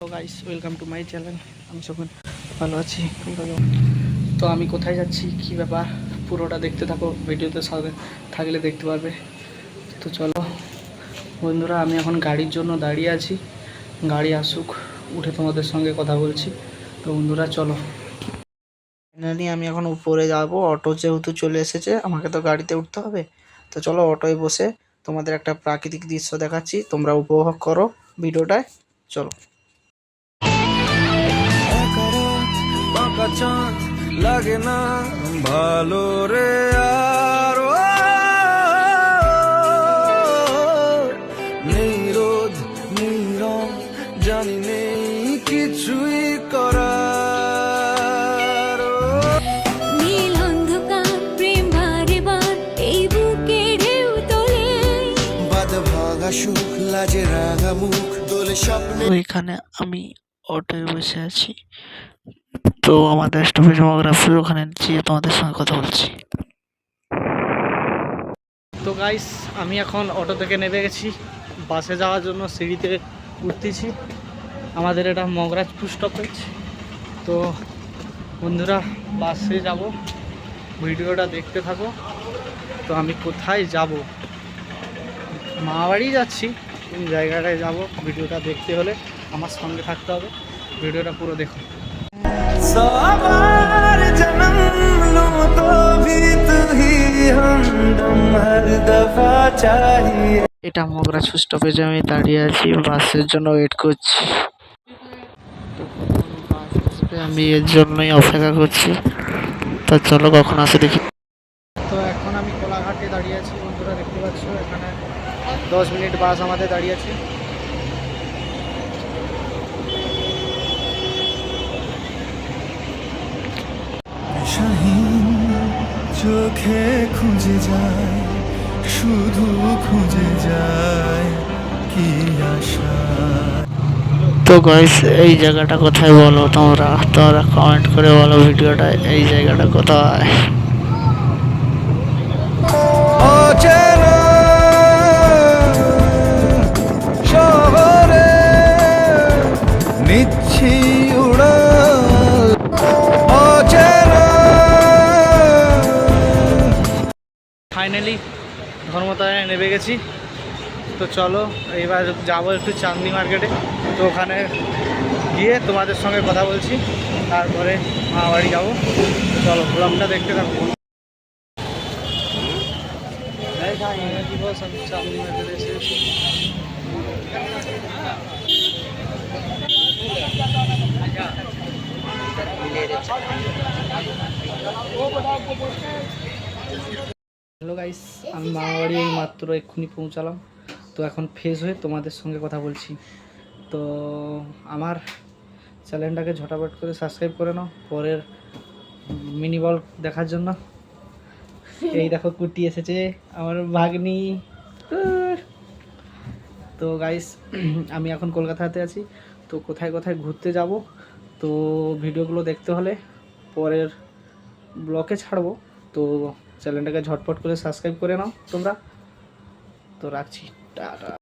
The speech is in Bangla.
Hello guys, welcome to my channel. আমি সকল ভালো আছি। তো আমি কোথায় যাচ্ছি, কি ব্যাপার, পুরোটা দেখতে থাকো। ভিডিওতে সাথে থাকলে দেখতে পারবে। তো চলো বন্ধুরা, আমি এখন গাড়ির জন্য দাঁড়িয়ে আছি। গাড়ি আসুক, উঠে তোমাদের সঙ্গে কথা বলছি। তো বন্ধুরা চলো। ফাইনালি আমি এখন উপরে যাব। অটো যেহেতু চলে এসেছে, আমাকে তো গাড়িতে উঠতে হবে। তো চলো অটোয় বসে তোমাদের একটা প্রাকৃতিক দৃশ্য দেখাচ্ছি, তোমরা উপভোগ করো ভিডিওটায়। চলো। চাঁদ লাগে না ভালো রে আর নেই রোদ নেই রং, জানি নেই কিছুই করার। নীল অন্ধকার প্রেম বারে বার এই বুকে ঢেউ তোলে, বাদ ভাঙা সুখ লাজে রাঙা মুখ দোলে স্বপ্নে। ওইখানে আমি অটোয় বসে আছি। তো আমাদের স্টপেজ মগ্রাফি, ওখানে গিয়ে তোমাদের সঙ্গে কথা বলছি। তো গাইস, আমি এখন অটো থেকে নেমে গেছি। বাসে যাওয়ার জন্য সিঁড়িতে উঠতেছি। আমাদের এটা মগরাজপুর স্টপেজ। তো বন্ধুরা, বাসে যাব, ভিডিওটা দেখতে থাকো। তো আমি কোথায় যাব, মামাবাড়ি যাচ্ছি, কোন জায়গাটায় যাব ভিডিওটা দেখতে হলে আমার সঙ্গে থাকতে হবে। ভিডিওটা পুরো দেখো। सौ बार जन्म लूं तो भी तू ही हमदम हर दफा चाहिए। এটা মগরাজপুর স্টপেজে আমি দাঁড়িয়ে আছি, বাসের জন্য ওয়েট করছি। তো কখন বাস আসবে আমি এর জন্যই অপেক্ষা করছি। তো চলো কখন আসে দেখি। তো এখন আমি কোলাঘাটে দাঁড়িয়ে আছি বন্ধুরা, দেখতে পাচ্ছ এখানে 10 মিনিট বাস আমাদের দাঁড়িয়ে আছে। শাহীন চোখে খুঁজে যায়, শুধু খুঁজে যায় কি আশা। তো গাইস, এই জায়গাটা কোথায় বলো তোমরা কমেন্ট করে বলো ভিডিওটা এই জায়গাটা কোথায়। অচেনা শহরে নিচ্ছি উড়াল, অচেনা। ফাইনালি ধর্মতলায় নেমে গেছি। তো চলো এবার যাবো একটু চাঁদনি মার্কেটে। তো ওখানে গিয়ে তোমাদের সঙ্গে কথা বলছি, তারপরে মামাবাড়ি যাবো। তো চলো ব্লগটা দেখতে থাকবো। দিবস, আমি চাঁদনি মার্কেটে এসেছি। হ্যালো গাইস, আমি মামাবাড়ি এই মাত্র এক্ষুনি পৌঁছালাম। তো এখন ফ্রেশ হয়ে তোমাদের সঙ্গে কথা বলছি। তো আমার চ্যানেলটাকে ঝটাপট করে সাবস্ক্রাইব করে নাও পরের মিনি ব্লগ দেখার জন্য। এই দেখো কুটি এসেছে আমার ভাগ্নি। তো গাইস, আমি এখন কলকাতাতে আছি। তো কোথায় কোথায় ঘুরতে যাব, তো ভিডিওগুলো দেখতে হলে পরের ব্লগে ছাড়বো। তো চ্যানেলটাকে ঝটপট করে সাবস্ক্রাইব করে নাও তোমরা। তো রাখছি, টাটা।